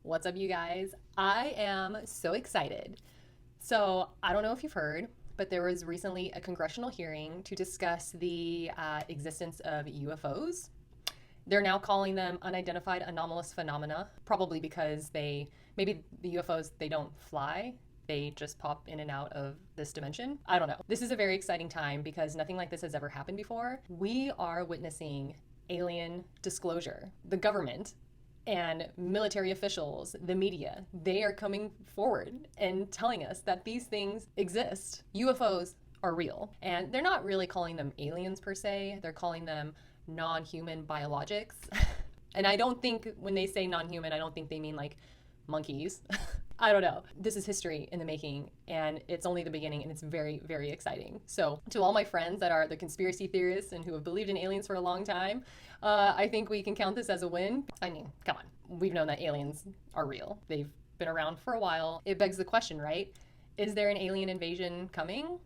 What's up, you guys? I am so excited. So, I don't know if you've heard, but there was recently a congressional hearing to discuss the existence of UFOs. They're now calling them unidentified anomalous phenomena, probably because maybe the UFOs, they don't fly. They just pop in and out of this dimension. I don't know. This is a very exciting time because nothing like this has ever happened before. We are witnessing alien disclosure. The government and military officials, the media, they are coming forward and telling us that these things exist. UFOs are real. And they're not really calling them aliens per se, they're calling them non-human biologics. And I don't think when they say non-human, I don't think they mean like monkeys. I don't know. This is history in the making, and it's only the beginning, and it's very, very exciting. So, to all my friends that are the conspiracy theorists and who have believed in aliens for a long time, I think we can count this as a win. I mean, come on. We've known that aliens are real. They've been around for a while. It begs the question, right? Is there an alien invasion coming?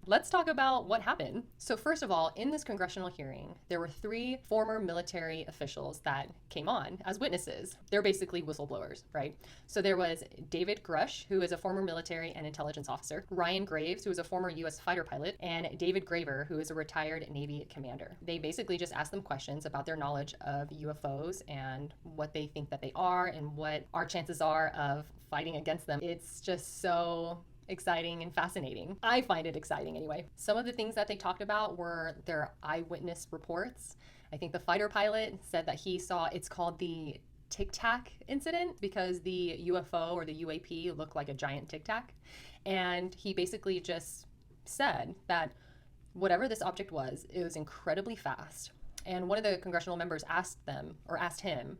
Let's talk about what happened. So first of all, in this congressional hearing, there were 3 former military officials that came on as witnesses. They're basically whistleblowers, right? So there was David Grush, who is a former military and intelligence officer, Ryan Graves, who is a former U.S. fighter pilot, and David Graver, who is a retired Navy commander. They basically just asked them questions about their knowledge of UFOs and what they think that they are and what our chances are of fighting against them. It's just so exciting and fascinating. I find it exciting anyway. Some of the things that they talked about were their eyewitness reports. I think the fighter pilot said that he saw, it's called the Tic Tac incident because the UFO or the UAP looked like a giant Tic Tac. And he basically just said that whatever this object was, it was incredibly fast. And one of the congressional members asked him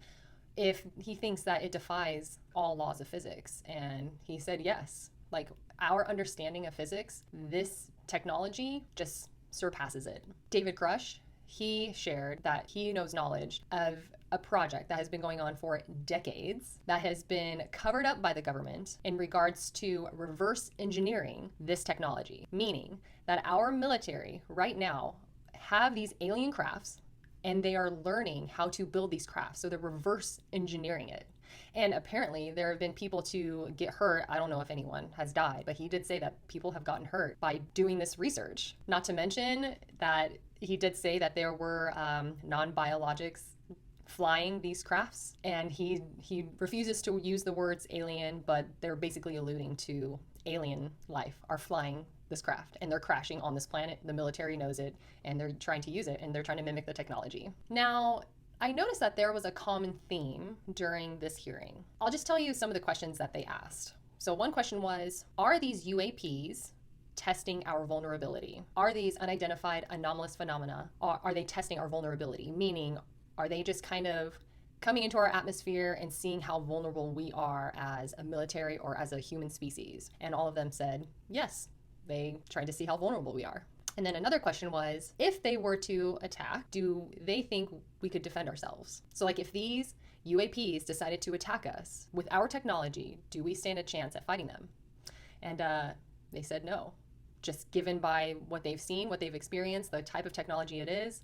if he thinks that it defies all laws of physics. And he said yes. Like, our understanding of physics, this technology just surpasses it. David Grush, he shared that he knows knowledge of a project that has been going on for decades that has been covered up by the government in regards to reverse engineering this technology, meaning that our military right now have these alien crafts and they are learning how to build these crafts. So they're reverse engineering it. And apparently there have been people to get hurt. I don't know if anyone has died, but he did say that people have gotten hurt by doing this research. Not to mention that he did say that there were non-biologics flying these crafts, and he refuses to use the words alien, but they're basically alluding to alien life are flying this craft and they're crashing on this planet. The military knows it and they're trying to use it and they're trying to mimic the technology. Now, I noticed that there was a common theme during this hearing. I'll just tell you some of the questions that they asked. So one question was, are these UAPs testing our vulnerability? Are these unidentified anomalous phenomena, are they testing our vulnerability? Meaning, are they just kind of coming into our atmosphere and seeing how vulnerable we are as a military or as a human species? And all of them said, yes, they tried to see how vulnerable we are. And then another question was, if they were to attack, do they think we could defend ourselves? So like if these UAPs decided to attack us with our technology, do we stand a chance at fighting them? And they said no. Just given by what they've seen, what they've experienced, the type of technology it is,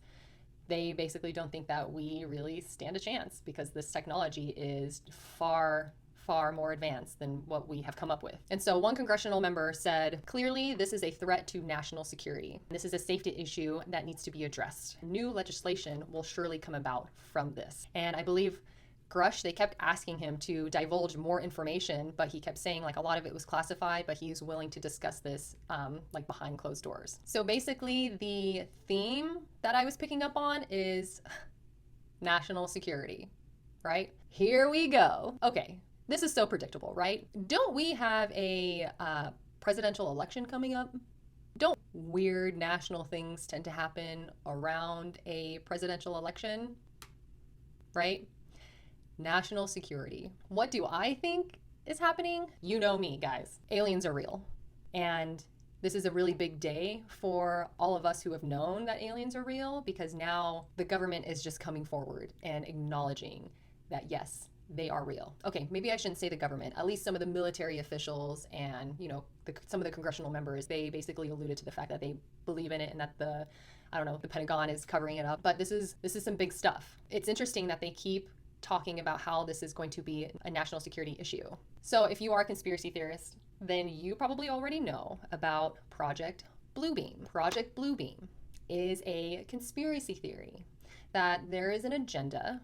they basically don't think that we really stand a chance because this technology is far more advanced than what we have come up with. And so one congressional member said, clearly this is a threat to national security. This is a safety issue that needs to be addressed. New legislation will surely come about from this. And I believe Grush, they kept asking him to divulge more information, but he kept saying like a lot of it was classified, but he's willing to discuss this like behind closed doors. So basically the theme that I was picking up on is national security, right? Here we go. Okay. This is so predictable, right? Don't we have a presidential election coming up? Don't weird national things tend to happen around a presidential election, right? National security. What do I think is happening? You know me, guys. Aliens are real. And this is a really big day for all of us who have known that aliens are real because now the government is just coming forward and acknowledging that, yes, they are real. Okay, maybe I shouldn't say the government. At least some of the military officials and, some of the congressional members, they basically alluded to the fact that they believe in it and that the Pentagon is covering it up. But this is some big stuff. It's interesting that they keep talking about how this is going to be a national security issue. So if you are a conspiracy theorist, then you probably already know about Project Bluebeam. Project Bluebeam is a conspiracy theory that there is an agenda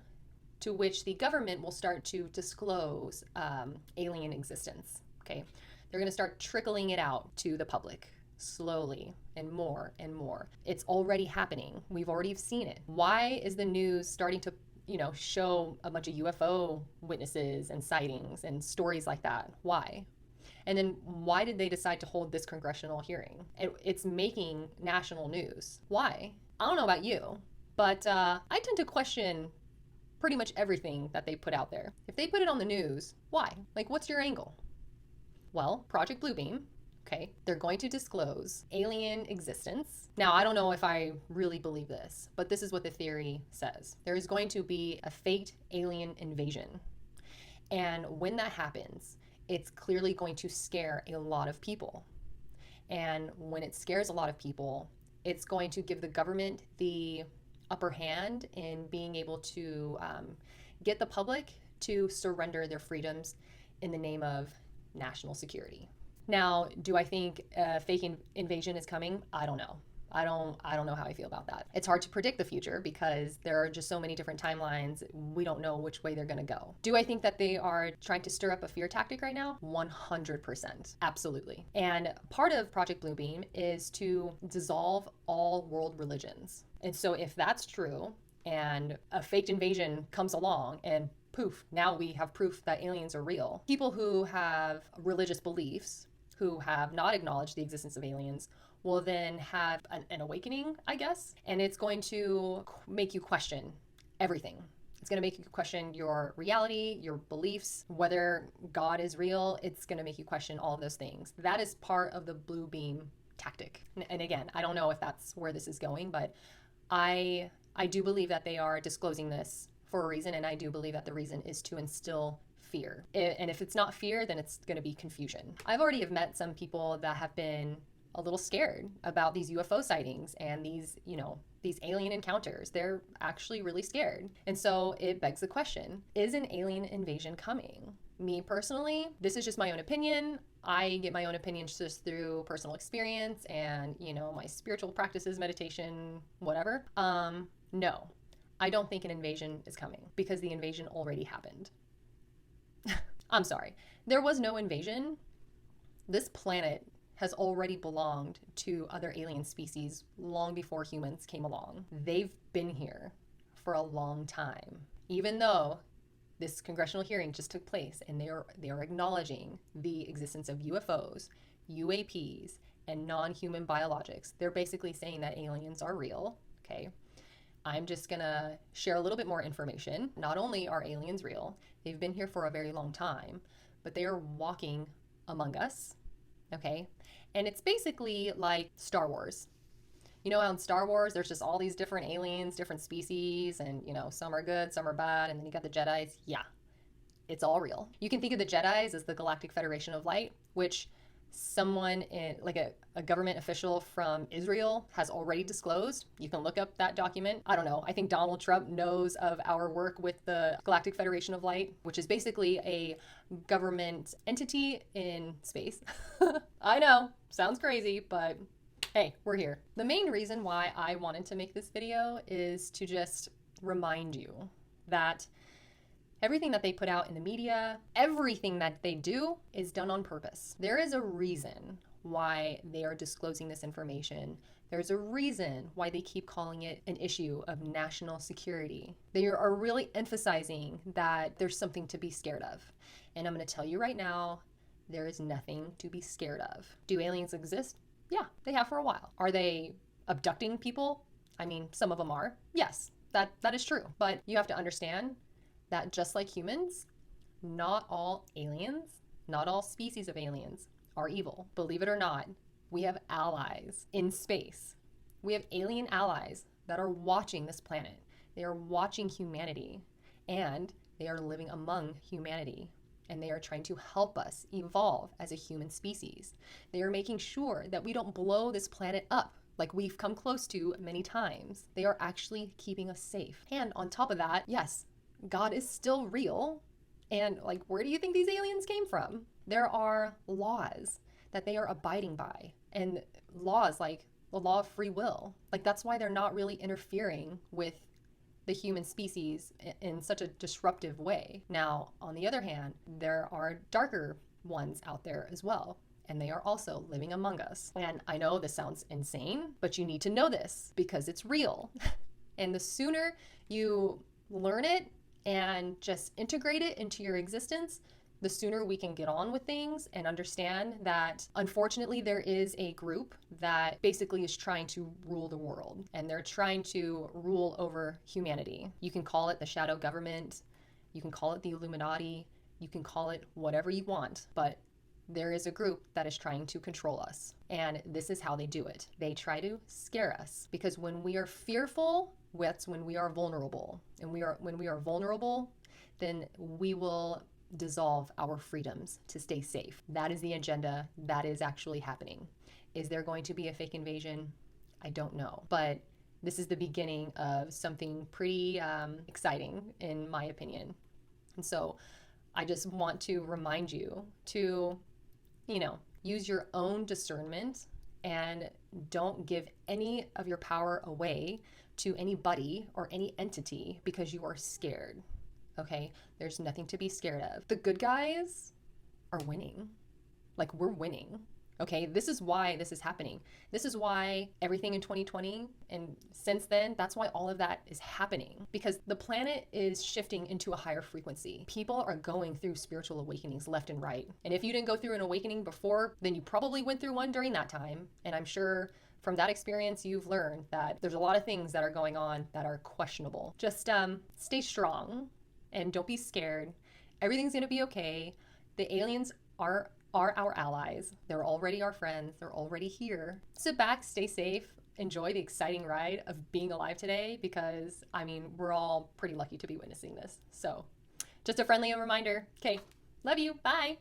to which the government will start to disclose alien existence. Okay, they're going to start trickling it out to the public slowly and more and more. It's already happening. We've already seen it. Why is the news starting to show a bunch of UFO witnesses and sightings and stories like that? Why? And then why did they decide to hold this congressional hearing? It's making national news. Why? I don't know about you, but I tend to question pretty much everything that they put out there. If they put it on the news, why? Like, what's your angle? Well, Project Bluebeam, okay, they're going to disclose alien existence. Now, I don't know if I really believe this, but this is what the theory says. There is going to be a faked alien invasion. And when that happens, it's clearly going to scare a lot of people. And when it scares a lot of people, it's going to give the government the upper hand in being able to get the public to surrender their freedoms in the name of national security. Now, do I think a fake invasion is coming? I don't know. I don't know how I feel about that. It's hard to predict the future because there are just so many different timelines. We don't know which way they're going to go. Do I think that they are trying to stir up a fear tactic right now? 100%. Absolutely. And part of Project Bluebeam is to dissolve all world religions. And so if that's true and a faked invasion comes along and poof, now we have proof that aliens are real, people who have religious beliefs, who have not acknowledged the existence of aliens, will then have an awakening, I guess, and it's going to make you question everything. It's going to make you question your reality, your beliefs, whether God is real. It's going to make you question all of those things. That is part of the blue beam tactic. And again, I don't know if that's where this is going, but I do believe that they are disclosing this for a reason, and I do believe that the reason is to instill fear. And if it's not fear, then it's going to be confusion. I've already have met some people that have been a little scared about these UFO sightings and these alien encounters. They're actually really scared. And so it begs the question, is an alien invasion coming? Me personally, this is just my own opinion. I get my own opinions just through personal experience and, my spiritual practices, meditation, whatever. No, I don't think an invasion is coming because the invasion already happened. I'm sorry. There was no invasion. This planet has already belonged to other alien species long before humans came along. They've been here for a long time. Even though this congressional hearing just took place and they are acknowledging the existence of UFOs, UAPs, and non-human biologics, they're basically saying that aliens are real, okay? I'm just gonna share a little bit more information. Not only are aliens real, they've been here for a very long time, but they are walking among us, okay? And it's basically like Star Wars. You know how in Star Wars, there's just all these different aliens, different species, and some are good, some are bad, and then you got the Jedis. Yeah, it's all real. You can think of the Jedis as the Galactic Federation of Light, which someone like a government official from Israel has already disclosed. You can look up that document. I don't know. I think Donald Trump knows of our work with the Galactic Federation of Light, which is basically a government entity in space. I know, sounds crazy, but hey, we're here. The main reason why I wanted to make this video is to just remind you that everything that they put out in the media, everything that they do is done on purpose. There is a reason why they are disclosing this information. There's a reason why they keep calling it an issue of national security. They are really emphasizing that there's something to be scared of. And I'm going to tell you right now, there is nothing to be scared of. Do aliens exist? Yeah, they have for a while. Are they abducting people? I mean, some of them are. Yes, that is true. But you have to understand that just like humans, not all aliens, not all species of aliens are evil. Believe it or not, we have allies in space. We have alien allies that are watching this planet. They are watching humanity, and they are living among humanity, and they are trying to help us evolve as a human species. They are making sure that we don't blow this planet up like we've come close to many times. They are actually keeping us safe. And on top of that, yes, God is still real. And like, where do you think these aliens came from? There are laws that they are abiding by, and laws like the law of free will. Like, that's why they're not really interfering with the human species in such a disruptive way. Now, on the other hand, there are darker ones out there as well, and they are also living among us. And I know this sounds insane, but you need to know this because it's real. And the sooner you learn it and just integrate it into your existence, the sooner we can get on with things and understand that unfortunately there is a group that basically is trying to rule the world, and they're trying to rule over humanity. You can call it the shadow government, you can call it the Illuminati, you can call it whatever you want, but there is a group that is trying to control us. And this is how they do it. They try to scare us, because when we are fearful, that's when we are vulnerable. And when we are vulnerable, then we will dissolve our freedoms to stay safe. That is the agenda that is actually happening. Is there going to be a fake invasion? I don't know. But this is the beginning of something pretty exciting, in my opinion. And so I just want to remind you to, use your own discernment and don't give any of your power away to anybody or any entity because you are scared. Okay? There's nothing to be scared of. The good guys are winning. Like, we're winning. Okay? This is why this is happening. This is why everything in 2020 and since then, that's why all of that is happening. Because the planet is shifting into a higher frequency. People are going through spiritual awakenings left and right. And if you didn't go through an awakening before, then you probably went through one during that time. And I'm sure from that experience, you've learned that there's a lot of things that are going on that are questionable. Just stay strong and don't be scared. Everything's going to be okay. The aliens are our allies. They're already our friends. They're already here. Sit back, stay safe, enjoy the exciting ride of being alive today, because, we're all pretty lucky to be witnessing this. So just a friendly reminder. Okay, love you. Bye.